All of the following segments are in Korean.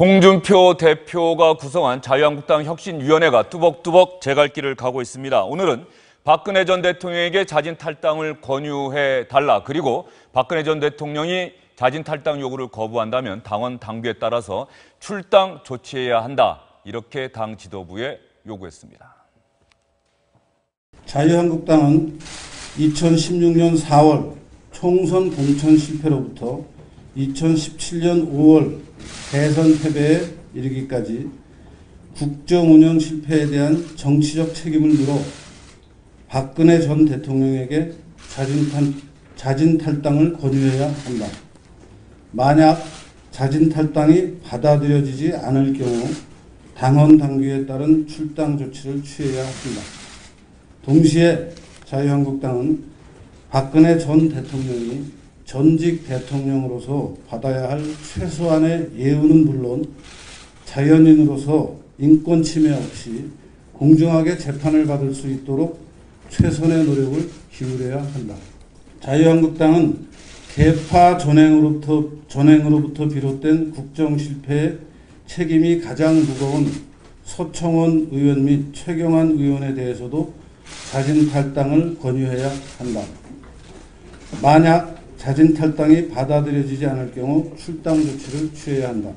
홍준표 대표가 구성한 자유한국당 혁신위원회가 뚜벅뚜벅 제 갈 길을 가고 있습니다. 오늘은 박근혜 전 대통령에게 자진 탈당을 권유해달라, 그리고 박근혜 전 대통령이 자진 탈당 요구를 거부한다면 당원 당규에 따라서 출당 조치해야 한다, 이렇게 당 지도부에 요구했습니다. 자유한국당은 2016년 4월 총선 공천 실패로부터 2017년 5월 대선 패배에 이르기까지 국정 운영 실패에 대한 정치적 책임을 물어 박근혜 전 대통령에게 자진 탈당을 권유해야 한다. 만약 자진 탈당이 받아들여지지 않을 경우 당헌 당규에 따른 출당 조치를 취해야 한다. 동시에 자유한국당은 박근혜 전 대통령이 전직 대통령으로서 받아야 할 최소한의 예우는 물론 자연인으로서 인권 침해 없이 공정하게 재판을 받을 수 있도록 최선의 노력을 기울여야 한다. 자유한국당은 계파 전행으로부터 비롯된 국정 실패의 책임이 가장 무거운 서청원 의원 및 최경환 의원에 대해서도 자진 탈당을 권유해야 한다. 만약 자진 탈당이 받아들여지지 않을 경우 출당 조치를 취해야 한다.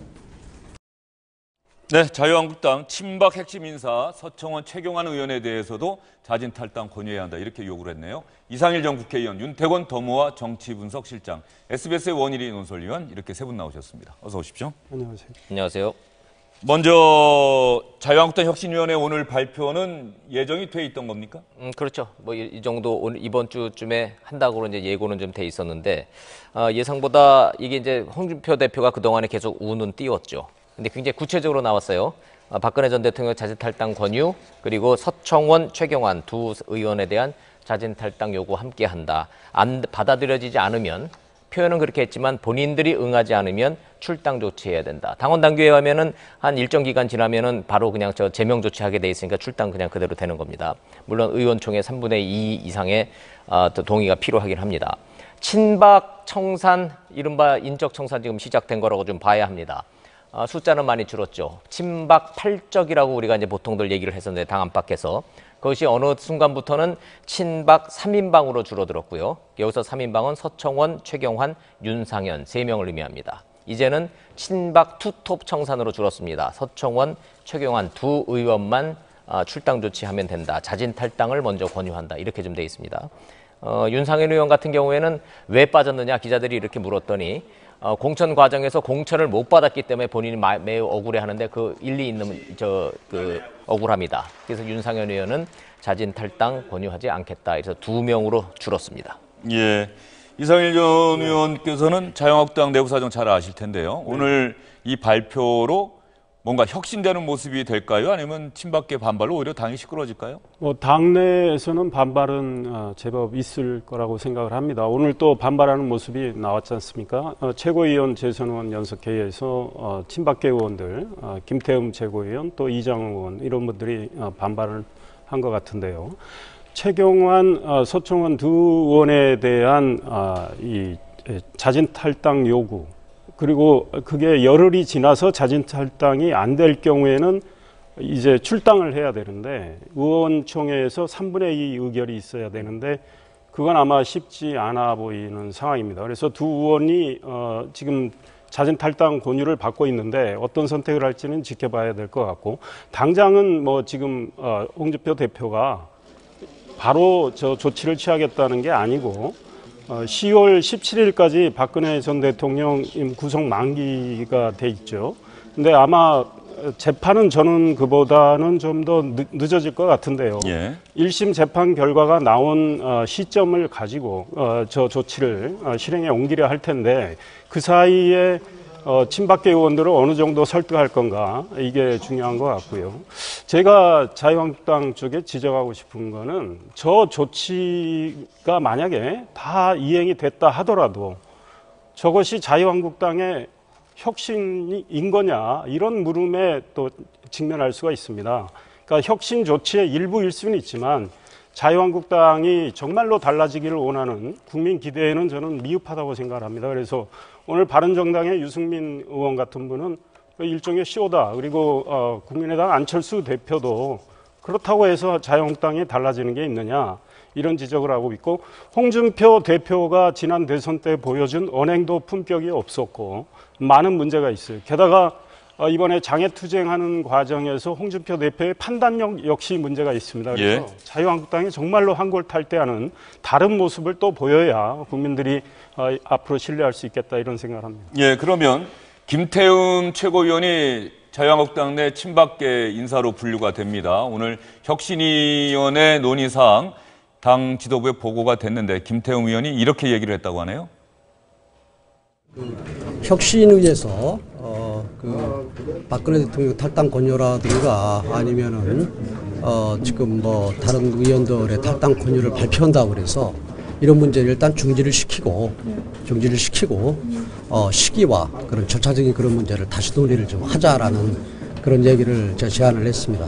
네, 자유한국당 친박 핵심 인사 서청원 최경환 의원에 대해서도 자진 탈당 권유해야 한다, 이렇게 요구를 했네요. 이상일 전 국회의원, 윤태권 더모아 정치분석실장, SBS의 원일이 논설위원, 이렇게 세 분 나오셨습니다. 어서 오십시오. 안녕하세요. 안녕하세요. 먼저 자유한국당 혁신위원회 오늘 발표는 예정이 돼 있던 겁니까? 그렇죠. 뭐 이 정도 오늘 이번 주쯤에 한다고 이제 예고는 좀 돼 있었는데 예상보다 이게 이제 홍준표 대표가 그동안에 계속 우는 띄웠죠. 근데 굉장히 구체적으로 나왔어요. 박근혜 전 대통령 자진 탈당 권유, 그리고 서청원, 최경환 두 의원에 대한 자진 탈당 요구 함께 한다. 안 받아들여지지 않으면, 표현은 그렇게 했지만 본인들이 응하지 않으면 출당 조치해야 된다. 당원 당규에 하면은 한 일정 기간 지나면은 바로 그냥 제명 조치하게 돼 있으니까 출당 그냥 그대로 되는 겁니다. 물론 의원총회 3분의 2 이상의 동의가 필요하긴 합니다. 친박 청산, 이른바 인적 청산 지금 시작된 거라고 좀 봐야 합니다. 숫자는 많이 줄었죠. 친박 팔적이라고 우리가 이제 보통들 얘기를 했었는데 당 안팎에서 그것이 어느 순간부터는 친박 3인방으로 줄어들었고요. 여기서 3인방은 서청원, 최경환, 윤상현 3명을 의미합니다. 이제는 친박 투톱 청산으로 줄었습니다. 서청원, 최경환 두 의원만 출당 조치하면 된다. 자진 탈당을 먼저 권유한다. 이렇게 좀 돼 있습니다. 윤상현 의원 같은 경우에는 왜 빠졌느냐 기자들이 이렇게 물었더니 공천 과정에서 공천을 못 받았기 때문에 본인이 매우 억울해하는데 그 일리 있는 억울합니다. 그래서 윤상현 의원은 자진 탈당 권유하지 않겠다. 그래서 2명으로 줄었습니다. 예, 이상일 전 의원께서는 자유한국당 내부 사정 잘 아실 텐데요. 오늘 이 발표로 뭔가 혁신되는 모습이 될까요? 아니면 친박계 반발로 오히려 당이 시끄러워질까요? 당내에서는 반발은 제법 있을 거라고 생각을 합니다. 오늘 또 반발하는 모습이 나왔지 않습니까? 최고위원 재선의원 연석회의에서 친박계 의원들, 김태흠 최고위원, 또 이장우 의원 이런 분들이 반발을 한 것 같은데요. 최경환, 서청원 두 의원에 대한 이 자진 탈당 요구, 그리고 그게 열흘이 지나서 자진 탈당이 안 될 경우에는 이제 출당을 해야 되는데 의원총회에서 3분의 2 의결이 있어야 되는데 그건 아마 쉽지 않아 보이는 상황입니다. 그래서 두 의원이 지금 자진 탈당 권유를 받고 있는데 어떤 선택을 할지는 지켜봐야 될 것 같고, 당장은 뭐 지금 홍준표 대표가 바로 조치를 취하겠다는 게 아니고 10월 17일까지 박근혜 전 대통령 구속 만기가 돼 있죠. 근데 아마 재판은 저는 그보다는 좀 더 늦어질 것 같은데요. 예. 1심 재판 결과가 나온 시점을 가지고 저 조치를 실행에 옮기려 할 텐데 그 사이에 친박계 의원들을 어느 정도 설득할 건가, 이게 중요한 것 같고요. 제가 자유한국당 쪽에 지적하고 싶은 거는 저 조치가 만약에 다 이행이 됐다 하더라도 저것이 자유한국당의 혁신인 거냐, 이런 물음에 또 직면할 수가 있습니다. 그러니까 혁신 조치의 일부일 수는 있지만 자유한국당이 정말로 달라지기를 원하는 국민 기대에는 저는 미흡하다고 생각을 합니다. 그래서 오늘 바른정당의 유승민 의원 같은 분은 일종의 쇼다. 그리고 국민의당 안철수 대표도 그렇다고 해서 자유한국당이 달라지는 게 있느냐 이런 지적을 하고 있고, 홍준표 대표가 지난 대선 때 보여준 언행도 품격이 없었고 많은 문제가 있어요. 게다가 이번에 장애투쟁하는 과정에서 홍준표 대표의 판단력 역시 문제가 있습니다. 그래서 자유한국당이 정말로 한골탈퇴하는 다른 모습을 또 보여야 국민들이 앞으로 신뢰할 수 있겠다 이런 생각을 합니다. 예, 그러면 김태흠 최고위원이 자유한국당 내 친박계 인사로 분류가 됩니다. 오늘 혁신위원회 논의사항 당 지도부에 보고가 됐는데 김태흠 의원이 이렇게 얘기를 했다고 하네요. 혁신위에서 박근혜 대통령 탈당 권유라든가 아니면은 지금 뭐 다른 의원들의 탈당 권유를 발표한다고 그래서 이런 문제를 일단 중지를 시키고 시기와 그런 절차적인 그런 문제를 다시 논의를 좀 하자라는 그런 얘기를 제가 제안을 했습니다.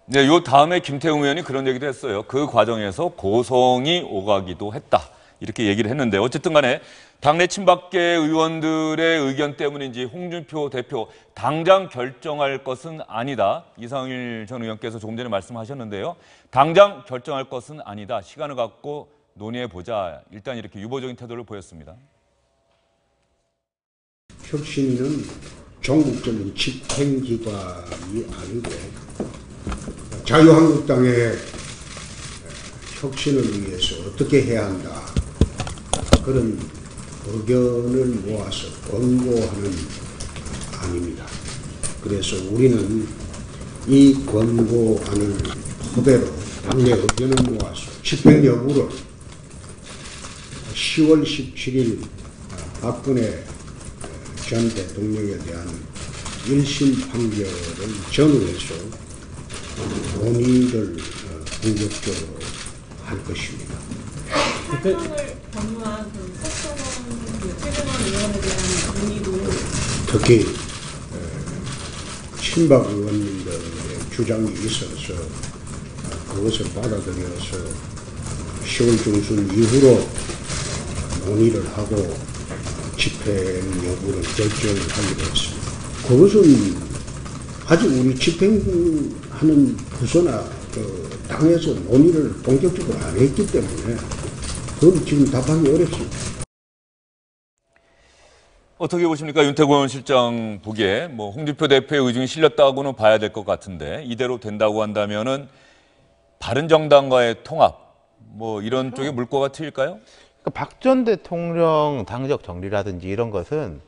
네, 요 다음에 김태흠 의원이 그런 얘기도 했어요. 그 과정에서 고성이 오가기도 했다. 이렇게 얘기를 했는데 어쨌든 간에 당내 친박계 의원들의 의견 때문인지 홍준표 대표 당장 결정할 것은 아니다. 이상일 전 의원께서 조금 전에 말씀하셨는데요. 당장 결정할 것은 아니다. 시간을 갖고 논의해보자. 일단 이렇게 유보적인 태도를 보였습니다. 혁신위는 전국적인 집행기관이 아니고 자유한국당의 혁신을 위해서 어떻게 해야 한다. 그런 의견을 모아서 권고하는 아닙니다. 그래서 우리는 이 권고안을 토대로 당내 의견을 모아서 집행 여부를 10월 17일 박근혜 전 대통령에 대한 1심 판결을 전후해서 논의를 본격적으로 할 것입니다. 탈당을 권유한 그 최경환 의원에 대한 논의도 특히 친박 의원님들의 주장이 있어서 그것을 받아들여서 10월 중순 이후로 논의를 하고 집행 여부를 결정하기로 했습니다. 그것은 아직 우리 집행하는 부서나 당에서 논의를 본격적으로 안 했기 때문에 그건 지금 답하기 어렵습니다. 어떻게 보십니까? 윤태권 실장 보기에 뭐 홍준표 대표의 의중이 실렸다고는 봐야 될 것 같은데 이대로 된다고 한다면은 바른정당과의 통합 뭐 이런 쪽에 물꼬가 트일까요? 박 전 대통령 당적 정리라든지 이런 것은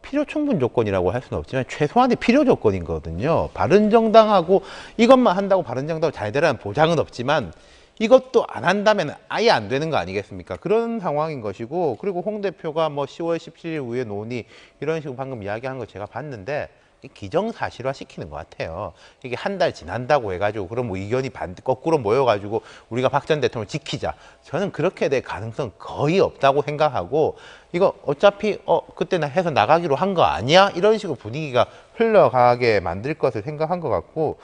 필요 충분 조건이라고 할 수는 없지만 최소한의 필요 조건이거든요. 바른정당하고 이것만 한다고 바른정당으로 잘 되라는 보장은 없지만 이것도 안 한다면 아예 안 되는 거 아니겠습니까? 그런 상황인 것이고, 그리고 홍 대표가 뭐 10월 17일 후에 논의 이런 식으로 방금 이야기한 거 제가 봤는데 기정사실화 시키는 것 같아요. 이게 한 달 지난다고 해가지고 그럼 뭐 의견이 거꾸로 모여가지고 우리가 박 전 대통령을 지키자. 저는 그렇게 될 가능성 거의 없다고 생각하고 이거 어차피 그때 해서 나가기로 한 거 아니야? 이런 식으로 분위기가 흘러가게 만들 것을 생각한 것 같고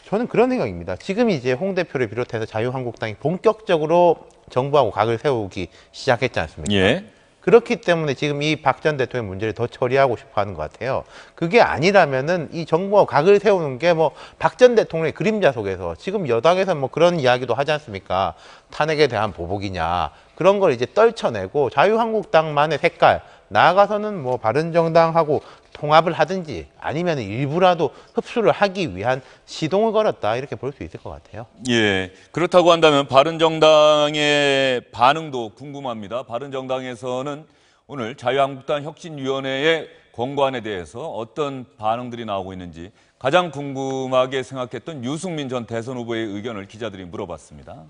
저는 그런 생각입니다. 지금 이제 홍 대표를 비롯해서 자유한국당이 본격적으로 정부하고 각을 세우기 시작했지 않습니까? 예. 그렇기 때문에 지금 이 박 전 대통령 문제를 더 처리하고 싶어 하는 것 같아요. 그게 아니라면은 이 정부와 각을 세우는 게 뭐 박 전 대통령의 그림자 속에서 지금 여당에서 뭐 그런 이야기도 하지 않습니까? 탄핵에 대한 보복이냐. 그런 걸 이제 떨쳐내고 자유한국당만의 색깔, 나아가서는 뭐 바른정당하고 통합을 하든지 아니면 일부라도 흡수를 하기 위한 시동을 걸었다. 이렇게 볼 수 있을 것 같아요. 예, 그렇다고 한다면 바른정당의 반응도 궁금합니다. 바른정당에서는 오늘 자유한국당 혁신위원회의 권고안에 대해서 어떤 반응들이 나오고 있는지 가장 궁금하게 생각했던 유승민 전 대선 후보의 의견을 기자들이 물어봤습니다.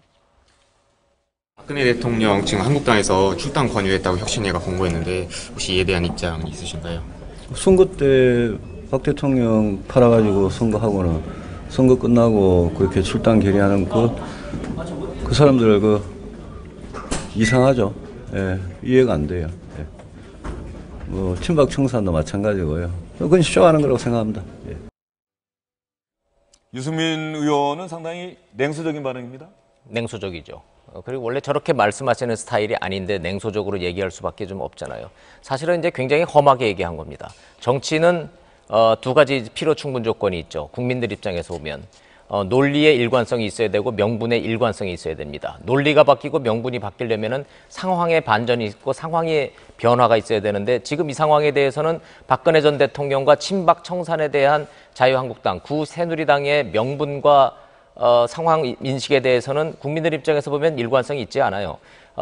박근혜 대통령 지금 한국당에서 출당 권유했다고 혁신위가 공고했는데 혹시 이에 대한 입장 있으신가요? 선거 때 박 대통령 팔아가지고 선거하고는 선거 끝나고 그렇게 출당 결의하는 그 사람들 이상하죠. 예, 이해가 안 돼요. 예. 뭐 친박 청산도 마찬가지고요. 그건 쇼하는 거라고 생각합니다. 예. 유승민 의원은 상당히 냉소적인 반응입니다. 냉소적이죠. 그리고 원래 저렇게 말씀하시는 스타일이 아닌데 냉소적으로 얘기할 수밖에 좀 없잖아요. 사실은 이제 굉장히 험하게 얘기한 겁니다. 정치는 두 가지 필요 충분 조건이 있죠. 국민들 입장에서 보면 논리의 일관성이 있어야 되고 명분의 일관성이 있어야 됩니다. 논리가 바뀌고 명분이 바뀌려면은 상황의 반전이 있고 상황의 변화가 있어야 되는데 지금 이 상황에 대해서는 박근혜 전 대통령과 친박 청산에 대한 자유한국당, 구새누리당의 명분과 상황 인식에 대해서는 국민들 입장에서 보면 일관성이 있지 않아요.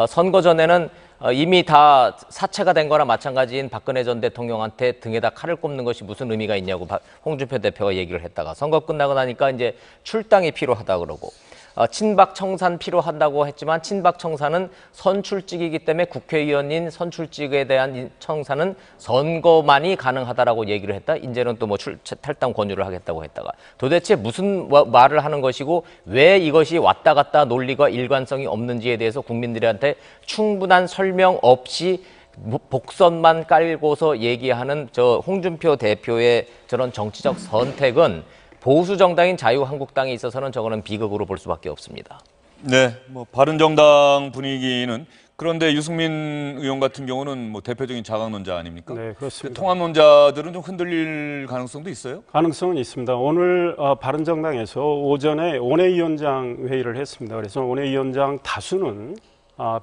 선거 전에는 이미 다 사체가 된 거나 마찬가지인 박근혜 전 대통령한테 등에다 칼을 꼽는 것이 무슨 의미가 있냐고 홍준표 대표가 얘기를 했다가 선거 끝나고 나니까 이제 출당이 필요하다 그러고 친박 청산 필요한다고 했지만 친박 청산은 선출직이기 때문에 국회의원인 선출직에 대한 청산은 선거만이 가능하다라고 얘기를 했다. 이제는 또 뭐 탈당 권유를 하겠다고 했다가 도대체 무슨 말을 하는 것이고 왜 이것이 왔다 갔다 논리가 일관성이 없는지에 대해서 국민들한테 충분한 설명 없이 복선만 깔고서 얘기하는 저 홍준표 대표의 저런 정치적 선택은 보수 정당인 자유한국당에 있어서는 저거는 비극으로 볼 수밖에 없습니다. 네, 뭐 바른정당 분위기는 그런데 유승민 의원 같은 경우는 뭐 대표적인 자강론자 아닙니까? 네, 그렇습니다. 통합론자들은 좀 흔들릴 가능성도 있어요? 가능성은 있습니다. 오늘 바른정당에서 오전에 원외위원장 회의를 했습니다. 그래서 원외위원장 다수는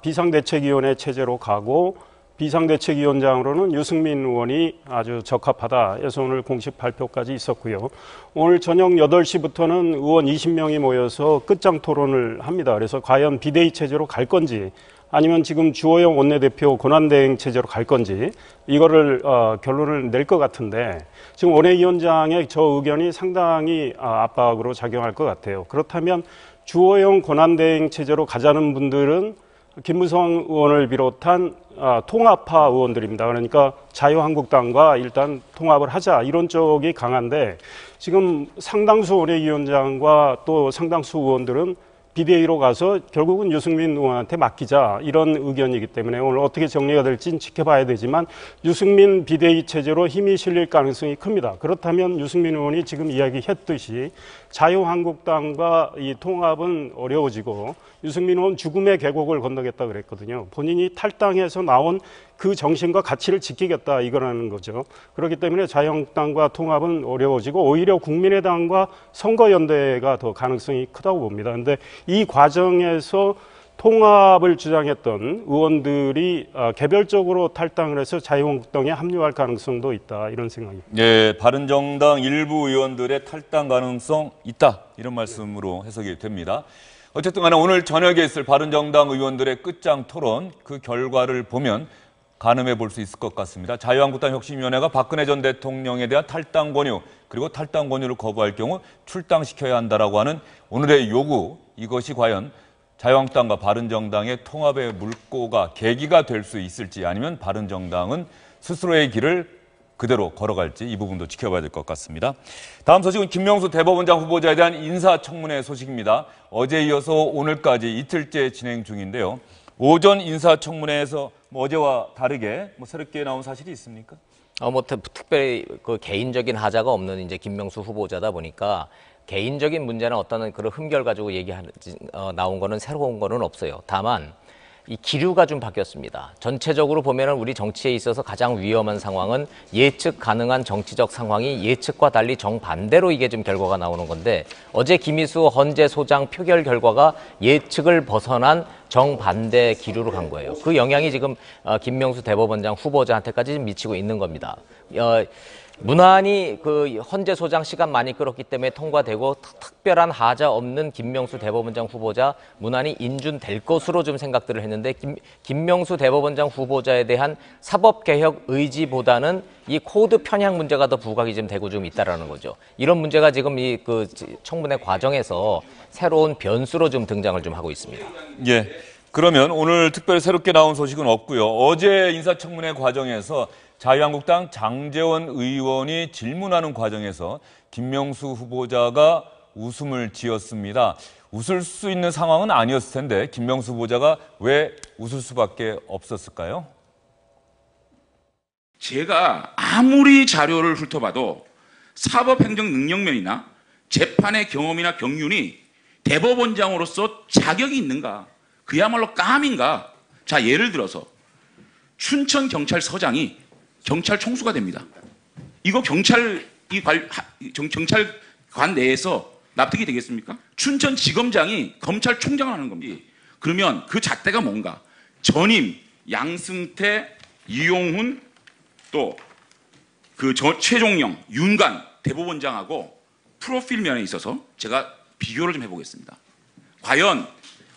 비상대책위원회 체제로 가고 비상대책위원장으로는 유승민 의원이 아주 적합하다 해서 오늘 공식 발표까지 있었고요. 오늘 저녁 8시부터는 의원 20명이 모여서 끝장 토론을 합니다. 그래서 과연 비대위 체제로 갈 건지 아니면 지금 주호영 원내대표 권한대행 체제로 갈 건지 이거를 결론을 낼 것 같은데 지금 원외위원장의 저 의견이 상당히 압박으로 작용할 것 같아요. 그렇다면 주호영 권한대행 체제로 가자는 분들은 김무성 의원을 비롯한 통합파 의원들입니다. 그러니까 자유한국당과 일단 통합을 하자 이런 쪽이 강한데 지금 상당수 원외위원장과 또 상당수 의원들은 비대위로 가서 결국은 유승민 의원한테 맡기자 이런 의견이기 때문에 오늘 어떻게 정리가 될지는 지켜봐야 되지만 유승민 비대위 체제로 힘이 실릴 가능성이 큽니다. 그렇다면 유승민 의원이 지금 이야기했듯이 자유한국당과 이 통합은 어려워지고 유승민 의원 죽음의 계곡을 건너겠다 그랬거든요. 본인이 탈당해서 나온 그 정신과 가치를 지키겠다 이거라는 거죠. 그렇기 때문에 자유한국당과 통합은 어려워지고 오히려 국민의당과 선거연대가 더 가능성이 크다고 봅니다. 그런데 이 과정에서 통합을 주장했던 의원들이 개별적으로 탈당을 해서 자유한국당에 합류할 가능성도 있다 이런 생각입니다. 네, 바른정당 일부 의원들의 탈당 가능성 있다 이런 말씀으로 해석이 됩니다. 어쨌든 간에 오늘 저녁에 있을 바른정당 의원들의 끝장 토론 그 결과를 보면 가늠해 볼 수 있을 것 같습니다. 자유한국당 혁신위원회가 박근혜 전 대통령에 대한 탈당 권유 그리고 탈당 권유를 거부할 경우 출당시켜야 한다라고 하는 오늘의 요구 이것이 과연 자유한국당과 바른정당의 통합의 물꼬가 계기가 될 수 있을지 아니면 바른정당은 스스로의 길을 그대로 걸어갈지 이 부분도 지켜봐야 될 것 같습니다. 다음 소식은 김명수 대법원장 후보자에 대한 인사청문회 소식입니다. 어제 이어서 오늘까지 이틀째 진행 중인데요. 오전 인사청문회에서 어제와 다르게 새롭게 나온 사실이 있습니까? 특별히 그 개인적인 하자가 없는 이제 김명수 후보자다 보니까 개인적인 문제나 어떤 그런 흠결 가지고 나온 거는 새로운 거는 없어요. 다만 이 기류가 좀 바뀌었습니다. 전체적으로 보면은 우리 정치에 있어서 가장 위험한 상황은 예측 가능한 정치적 상황이 예측과 달리 정반대로 이게 좀 결과가 나오는 건데 어제 김희수 헌재 소장 표결 결과가 예측을 벗어난 정반대 기류로 간 거예요. 그 영향이 지금 김명수 대법원장 후보자한테까지 미치고 있는 겁니다. 무난히 그 헌재 소장 시간 많이 끌었기 때문에 통과되고 특별한 하자 없는 김명수 대법원장 후보자 무난히 인준될 것으로 좀 생각들을 했는데 김명수 대법원장 후보자에 대한 사법개혁 의지보다는 이 코드 편향 문제가 더 부각이 좀 되고 좀 있다라는 거죠. 이런 문제가 지금 이 그 청문회 과정에서 새로운 변수로 좀 등장을 좀 하고 있습니다. 예. 그러면 오늘 특별히 새롭게 나온 소식은 없고요. 어제 인사청문회 과정에서 자유한국당 장제원 의원이 질문하는 과정에서 김명수 후보자가 웃음을 지었습니다. 웃을 수 있는 상황은 아니었을 텐데 김명수 후보자가 왜 웃을 수밖에 없었을까요? 제가 아무리 자료를 훑어봐도 사법행정 능력면이나 재판의 경험이나 경륜이 대법원장으로서 자격이 있는가? 그야말로 까민가. 자, 예를 들어서 춘천경찰서장이 경찰 총수가 됩니다. 이거 경찰관 내에서 납득이 되겠습니까? 춘천지검장이 검찰총장을 하는 겁니다. 그러면 그 잣대가 뭔가? 전임 양승태, 이용훈, 또 그 최종영, 윤관 대법원장하고 프로필 면에 있어서 제가 비교를 좀 해보겠습니다. 과연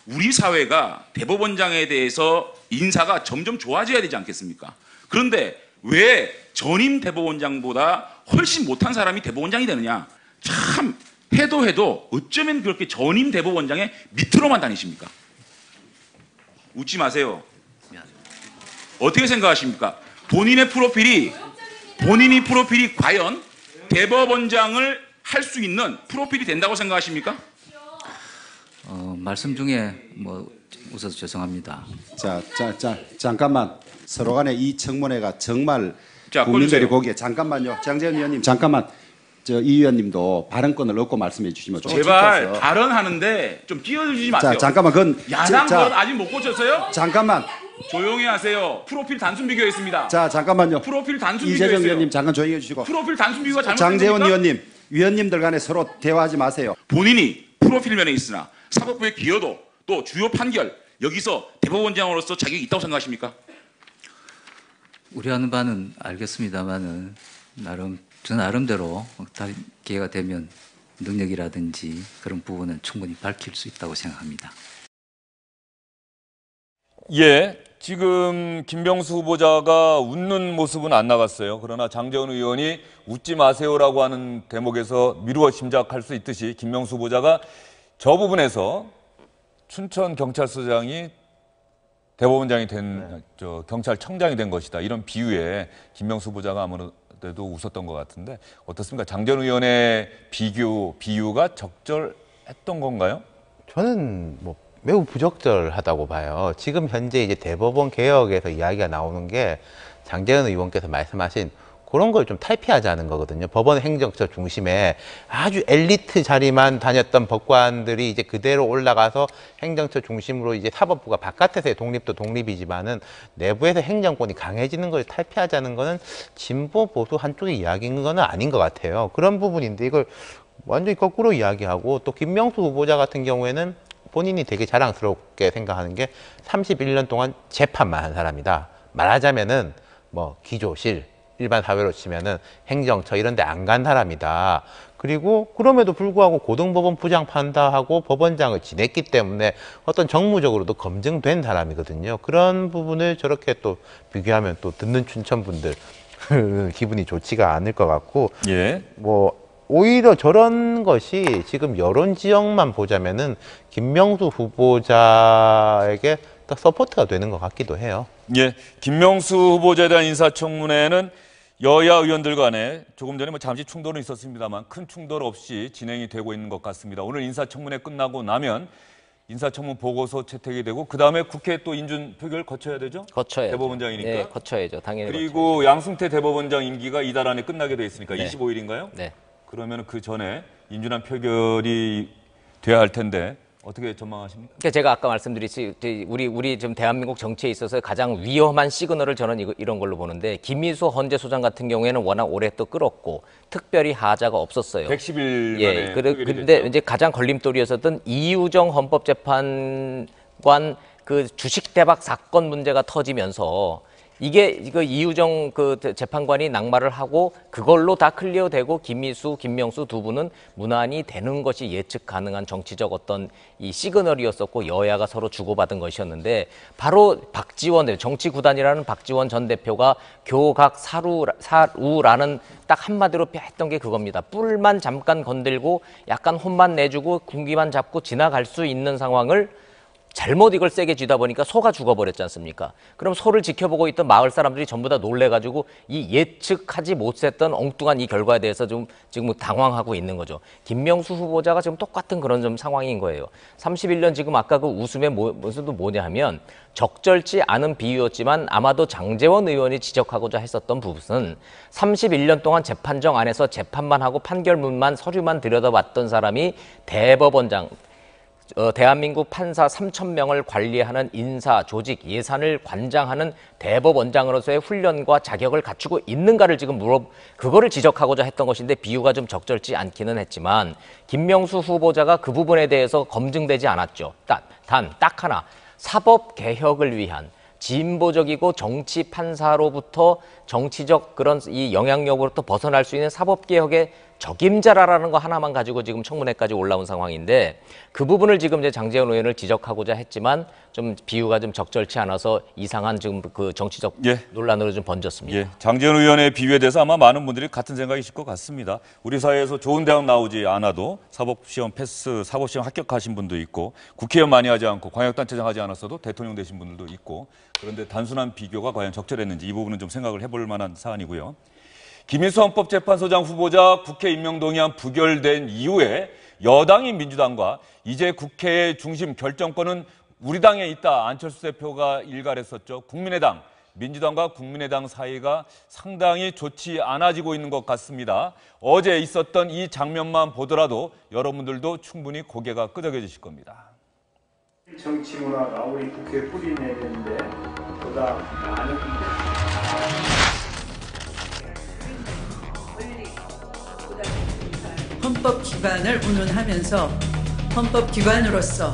우리 사회가 대법원장에 대해서 인사가 점점 좋아져야 되지 않겠습니까? 그런데 왜 전임 대법원장보다 훨씬 못한 사람이 대법원장이 되느냐? 참 해도 어쩌면 그렇게 전임 대법원장의 밑으로만 다니십니까? 웃지 마세요. 어떻게 생각하십니까? 본인의 프로필이 과연 대법원장을 할 수 있는 프로필이 된다고 생각하십니까? 말씀 중에 뭐 웃어서 죄송합니다. 잠깐만. 서로 간에 이 청문회가 정말 자, 국민들이 꺼주세요. 보기에 잠깐만요. 장재현 의원님 잠깐만. 이 의원님도 발언권을 얻고 말씀해 주시면 좀 제발 짚어서. 발언하는데 좀 끼어들지 마세요. 자, 잠깐만. 그건 야당 버릇 아직 못 고쳤어요? 잠깐만. 조용히 하세요. 프로필 단순 비교했습니다. 자, 잠깐만요. 프로필 단순 이재정 비교했어요. 의원님 잠깐 조용히 해 주시고. 프로필 단순 비교가 잘못된 장재원 겁니까? 의원님, 위원님들 간에 서로 대화하지 마세요. 본인이 프로필면에 있으나 사법부의 기여도 또 주요 판결 여기서 대법원장으로서 자격이 있다고 생각하십니까? 우려하는 바는 알겠습니다만은 저 나름대로 기회가 되면 능력이라든지 그런 부분은 충분히 밝힐 수 있다고 생각합니다. 예, 지금 김병수 후보자가 웃는 모습은 안 나갔어요. 그러나 장재원 의원이 웃지 마세요라고 하는 대목에서 미루어 짐작할 수 있듯이 김병수 후보자가 저 부분에서 춘천경찰서장이 대법원장이 된, 경찰청장이 된 것이다. 이런 비유에 김병수 후보자가 아무래도 웃었던 것 같은데 어떻습니까? 장재원 의원의 비유가 적절했던 건가요? 저는 뭐 매우 부적절하다고 봐요. 지금 현재 이제 대법원 개혁에서 이야기가 나오는 게 장재현 의원께서 말씀하신 그런 걸 좀 탈피하자는 거거든요. 법원 행정처 중심에 아주 엘리트 자리만 다녔던 법관들이 이제 그대로 올라가서 행정처 중심으로 이제 사법부가 바깥에서의 독립도 독립이지만은 내부에서 행정권이 강해지는 걸 탈피하자는 거는 진보 보수 한쪽의 이야기인 거는 아닌 것 같아요. 그런 부분인데 이걸 완전히 거꾸로 이야기하고 또 김명수 후보자 같은 경우에는 본인이 되게 자랑스럽게 생각하는 게 31년 동안 재판만 한 사람이다. 말하자면은 뭐 기조실, 일반 사회로 치면은 행정처 이런 데 안 간 사람이다. 그리고 그럼에도 불구하고 고등법원 부장판다 하고 법원장을 지냈기 때문에 어떤 정무적으로도 검증된 사람이거든요. 그런 부분을 저렇게 또 비교하면 또 듣는 춘천분들 기분이 좋지가 않을 것 같고 예. 뭐 오히려 저런 것이 지금 여론 지역만 보자면은 김명수 후보자에게 딱 서포트가 되는 것 같기도 해요. 예, 김명수 후보자에 대한 인사청문회는 여야 의원들 간에 조금 전에 잠시 충돌은 있었습니다만 큰 충돌 없이 진행이 되고 있는 것 같습니다. 오늘 인사청문회 끝나고 나면 인사청문 보고서 채택이 되고 그다음에 국회 또 인준 표결 거쳐야 되죠? 거쳐야죠. 대법원장이니까. 네, 거쳐야죠. 당연히. 그리고 양승태 대법원장 임기가 이달 안에 끝나게 돼 있으니까 네. 25일인가요? 네. 그러면 그 전에 인준한 표결이 돼야 할 텐데 어떻게 전망하십니까? 그러니까 제가 아까 말씀드렸지 우리 지금 대한민국 정치에 있어서 가장 위험한 시그널을 저는 이런 걸로 보는데 김미수 헌재 소장 같은 경우에는 워낙 오래 또 끌었고 특별히 하자가 없었어요. 110일 예, 만에 근데 이제 가장 걸림돌이었었던 이우정 헌법재판관 그 주식 대박 사건 문제가 터지면서 이거 이우정 그 재판관이 낙마를 하고 그걸로 다 클리어되고 김미수, 김명수 두 분은 무난히 되는 것이 예측 가능한 정치적 어떤 이 시그널이었었고 여야가 서로 주고받은 것이었는데 바로 박지원 정치 구단이라는 박지원 전 대표가 교각 사루라는 딱 한마디로 했던 게 그겁니다. 뿔만 잠깐 건들고 약간 혼만 내주고 군기만 잡고 지나갈 수 있는 상황을 잘못 이걸 세게 쥐다 보니까 소가 죽어버렸지 않습니까? 그럼 소를 지켜보고 있던 마을 사람들이 전부 다 놀래가지고 이 예측하지 못했던 엉뚱한 이 결과에 대해서 좀 지금 당황하고 있는 거죠. 김명수 후보자가 지금 똑같은 그런 좀 상황인 거예요. 31년 지금 아까 그 웃음의 모습도 뭐냐 하면 적절치 않은 비유였지만 아마도 장재원 의원이 지적하고자 했었던 부분은 31년 동안 재판정 안에서 재판만 하고 판결문만 서류만 들여다봤던 사람이 대법원장 대한민국 판사 3,000명을 관리하는 인사, 조직, 예산을 관장하는 대법원장으로서의 훈련과 자격을 갖추고 있는가를 지금 그거를 지적하고자 했던 것인데 비유가 좀 적절치 않기는 했지만 김명수 후보자가 그 부분에 대해서 검증되지 않았죠. 딱 하나, 사법개혁을 위한 진보적이고 정치 판사로부터 정치적 그런 이 영향력으로부터 벗어날 수 있는 사법개혁의 적임자라는 거 하나만 가지고 지금 청문회까지 올라온 상황인데 그 부분을 지금 이제 장제원 의원을 지적하고자 했지만 좀 비유가 좀 적절치 않아서 이상한 지금 그 정치적 논란으로 좀 번졌습니다. 장제원 의원의 비유에 대해서 아마 많은 분들이 같은 생각이실 것 같습니다. 우리 사회에서 좋은 대학 나오지 않아도 사법시험 패스, 사법시험 합격하신 분도 있고 국회의원 많이 하지 않고 광역단체장 하지 않았어도 대통령 되신 분들도 있고 그런데 단순한 비교가 과연 적절했는지 이 부분은 좀 생각을 해볼 만한 사안이고요. 김인수 헌법재판소장 후보자 국회 임명동의안 부결된 이후에 여당인 민주당과 이제 국회의 중심 결정권은 우리 당에 있다. 안철수 대표가 일갈했었죠. 국민의당, 민주당과 국민의당 사이가 상당히 좋지 않아지고 있는 것 같습니다. 어제 있었던 이 장면만 보더라도 여러분들도 충분히 고개가 끄덕여지실 겁니다. 정치 문화가 우리 국회에 뿌리내야 되는데 보다 많은 헌법기관을 운운하면서 헌법기관으로서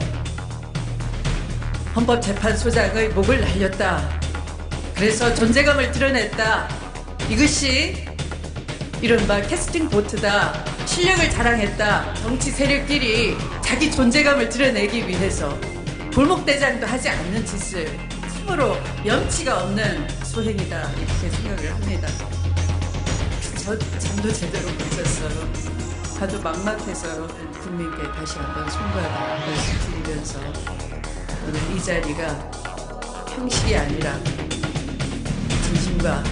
헌법재판소장의 목을 날렸다. 그래서 존재감을 드러냈다. 이것이 이른바 캐스팅 보트다. 실력을 자랑했다. 정치 세력끼리 자기 존재감을 드러내기 위해서 골목대장도 하지 않는 짓을 참으로 염치가 없는 소행이다. 이렇게 생각을 합니다. 저 잠도 제대로 못 잤어요. 다들 막막해서 국민께 다시 한번 송구하다 말씀드리면서 오늘 이 자리가 형식이 아니라 진심과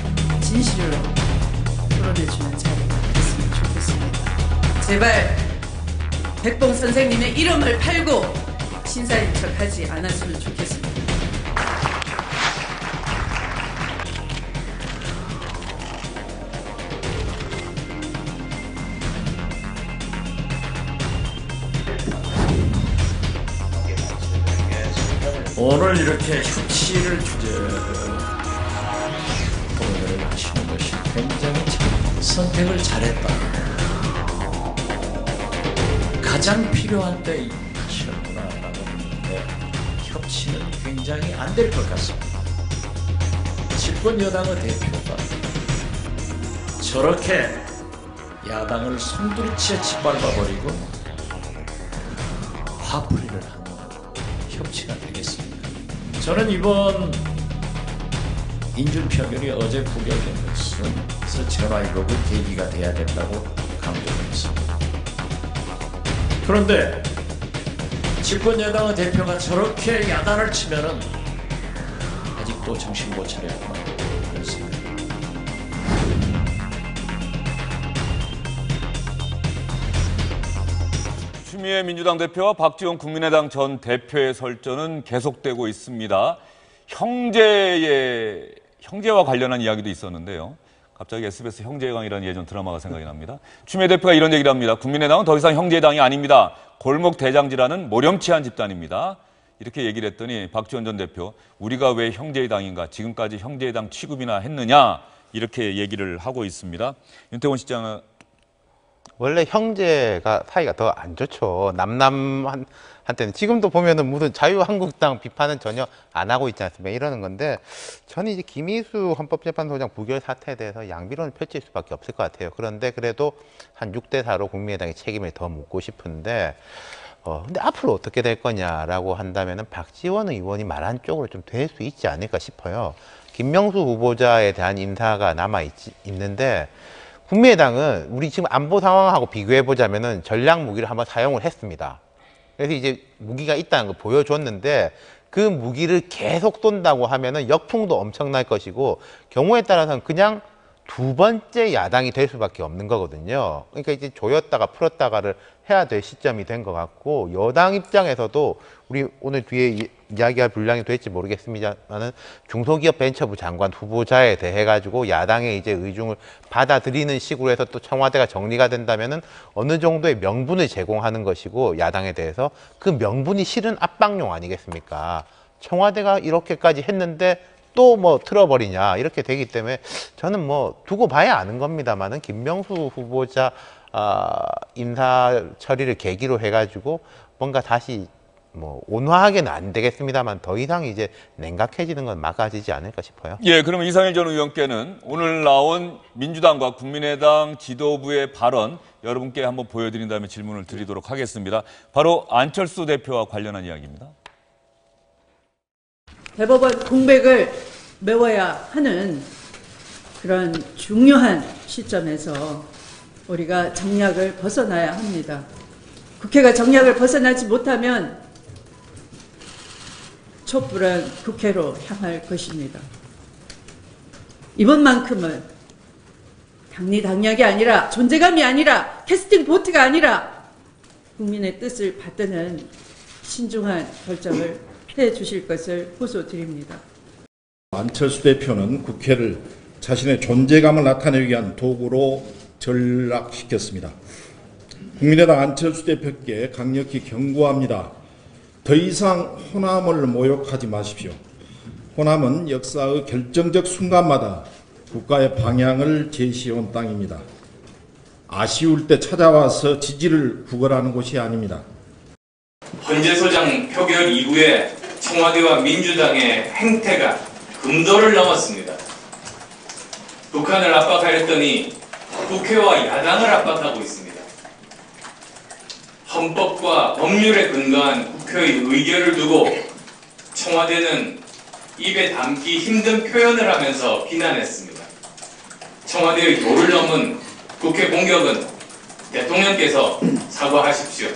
진실로 토론해주는 자리가 됐으면 좋겠습니다. 제발 백봉 선생님의 이름을 팔고 신사인 척하지 않았으면 좋겠습니다. 오늘 이렇게 협치를 주제로 토론을 하시는 것이 굉장히 선택을 잘했다. 가장 필요한 때 하시는구나라고 보는데 협치는 굉장히 안 될 것 같습니다. 집권 여당의 대표가 저렇게 야당을 송두리째 짓밟아버리고 화풀이를 하는 협치가 되겠습니다. 저는 이번 인준표결이 어제 부결된 것은 서치라이브의 계기가 돼야 된다고 강조했습니다. 그런데 집권 여당의 대표가 저렇게 야단을 치면은 아직도 정신 못 차렸구나 그런 생각입니다. 추미애 민주당 대표와 박지원 국민의당 전 대표의 설전은 계속되고 있습니다. 형제와 관련한 이야기도 있었는데요. 갑자기 SBS 형제의 강이라는 예전 드라마가 생각이 납니다. 추미애 대표가 이런 얘기를 합니다. 국민의당은 더 이상 형제의 당이 아닙니다. 골목 대장지라는 모렴치한 집단입니다. 이렇게 얘기를 했더니 박지원 전 대표, 우리가 왜 형제의 당인가? 지금까지 형제의 당 취급이나 했느냐? 이렇게 얘기를 하고 있습니다. 윤태곤 시장은 원래 형제가 사이가 더 안 좋죠. 남남한테는 지금도 보면은 무슨 자유한국당 비판은 전혀 안 하고 있지 않습니까? 이러는 건데 저는 이제 김인수 헌법재판소장 부결 사태에 대해서 양비론을 펼칠 수밖에 없을 것 같아요. 그런데 그래도 한 6대4로 국민의당이 책임을 더 묻고 싶은데 근데 앞으로 어떻게 될 거냐라고 한다면은 박지원 의원이 말한 쪽으로 좀 될 수 있지 않을까 싶어요. 김명수 후보자에 대한 인사가 있는데 국민의당은 우리 지금 안보 상황하고 비교해 보자면은 전략 무기를 한번 사용을 했습니다. 그래서 이제 무기가 있다는 걸 보여줬는데 그 무기를 계속 쏜다고 하면은 역풍도 엄청날 것이고 경우에 따라서는 그냥 두 번째 야당이 될 수밖에 없는 거거든요. 그러니까 이제 조였다가 풀었다가를 해야 될 시점이 된 것 같고, 여당 입장에서도 우리 오늘 뒤에 이야기할 분량이 될지 모르겠습니다만은 중소기업 벤처부 장관 후보자에 대해 가지고 야당의 이제 의중을 받아들이는 식으로 해서 또 청와대가 정리가 된다면은 어느 정도의 명분을 제공하는 것이고, 야당에 대해서 그 명분이 실은 압박용 아니겠습니까? 청와대가 이렇게까지 했는데 또 뭐 틀어버리냐 이렇게 되기 때문에 저는 뭐 두고 봐야 아는 겁니다만은 김명수 후보자 인사 처리를 계기로 해가지고 뭔가 다시 뭐 온화하게는 안 되겠습니다만 더 이상 이제 냉각해지는 건 막아지지 않을까 싶어요. 예, 그럼 이상일 전 의원께는 오늘 나온 민주당과 국민의당 지도부의 발언 여러분께 한번 보여드린 다음에 질문을 드리도록 하겠습니다. 바로 안철수 대표와 관련한 이야기입니다. 대법원 공백을 메워야 하는 그런 중요한 시점에서 우리가 정략을 벗어나야 합니다. 국회가 정략을 벗어나지 못하면 촛불은 국회로 향할 것입니다. 이번만큼은 당리당략이 아니라, 존재감이 아니라, 캐스팅 보트가 아니라 국민의 뜻을 받드는 신중한 결정을 해 주실 것을 호소드립니다. 안철수 대표는 국회를 자신의 존재감을 나타내기 위한 도구로 전락시켰습니다. 국민의당 안철수 대표께 강력히 경고합니다. 더 이상 호남을 모욕하지 마십시오. 호남은 역사의 결정적 순간마다 국가의 방향을 제시해온 땅입니다. 아쉬울 때 찾아와서 지지를 구걸하는 곳이 아닙니다. 헌재소장 표결 이후에 청와대와 민주당의 행태가 금도를 넘었습니다. 북한을 압박하였더니 국회와 야당을 압박하고 있습니다. 헌법과 법률에 근거한 국회의 의결을 두고 청와대는 입에 담기 힘든 표현을 하면서 비난했습니다. 청와대의 도를 넘은 국회 공격은 대통령께서 사과하십시오.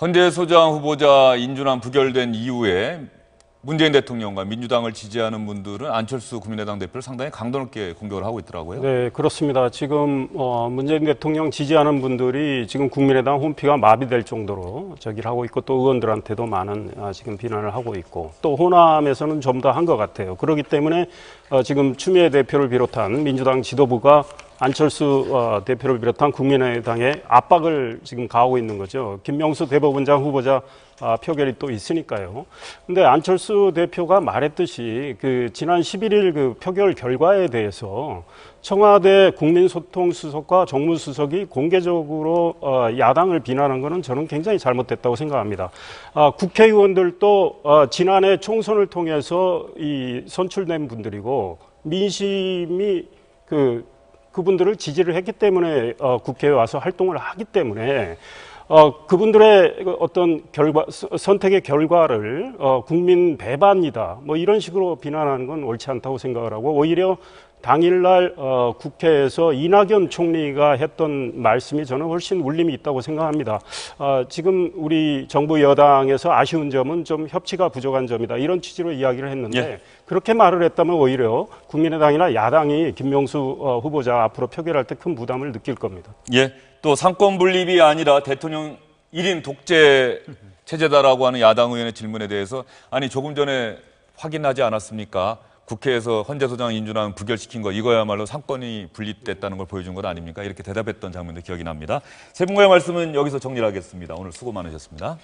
헌재소장 후보자 인준안 부결된 이후에 문재인 대통령과 민주당을 지지하는 분들은 안철수 국민의당 대표를 상당히 강도 높게 공격을 하고 있더라고요. 네, 그렇습니다. 지금 문재인 대통령 지지하는 분들이 지금 국민의당 홈피가 마비될 정도로 저기를 하고 있고, 또 의원들한테도 많은 지금 비난을 하고 있고, 또 호남에서는 좀 더 한 것 같아요. 그렇기 때문에 지금 추미애 대표를 비롯한 민주당 지도부가 안철수 대표를 비롯한 국민의당에 압박을 지금 가하고 있는 거죠. 김명수 대법원장 후보자 표결이 또 있으니까요. 근데 안철수 대표가 말했듯이 그 지난 11일 그 표결 결과에 대해서 청와대 국민소통수석과 정무수석이 공개적으로 야당을 비난한 것은 저는 굉장히 잘못됐다고 생각합니다. 국회의원들도 지난해 총선을 통해서 이 선출된 분들이고, 민심이 그분들을 지지를 했기 때문에 국회에 와서 활동을 하기 때문에 그분들의 어떤 선택의 결과를 국민 배반이다, 뭐 이런 식으로 비난하는 건 옳지 않다고 생각을 하고, 오히려 당일날 국회에서 이낙연 총리가 했던 말씀이 저는 훨씬 울림이 있다고 생각합니다. 지금 우리 정부 여당에서 아쉬운 점은 좀 협치가 부족한 점이다, 이런 취지로 이야기를 했는데, 예. 그렇게 말을 했다면 오히려 국민의당이나 야당이 김명수 후보자 앞으로 표결할 때 큰 부담을 느낄 겁니다. 예, 또 상권 분립이 아니라 대통령 1인 독재 체제다라고 하는 야당 의원의 질문에 대해서, 아니 조금 전에 확인하지 않았습니까? 국회에서 헌재소장 인준안 부결시킨 거, 이거야말로 상권이 분립됐다는 걸 보여준 것 아닙니까? 이렇게 대답했던 장면도 기억이 납니다. 세 분과의 말씀은 여기서 정리를 하겠습니다. 오늘 수고 많으셨습니다.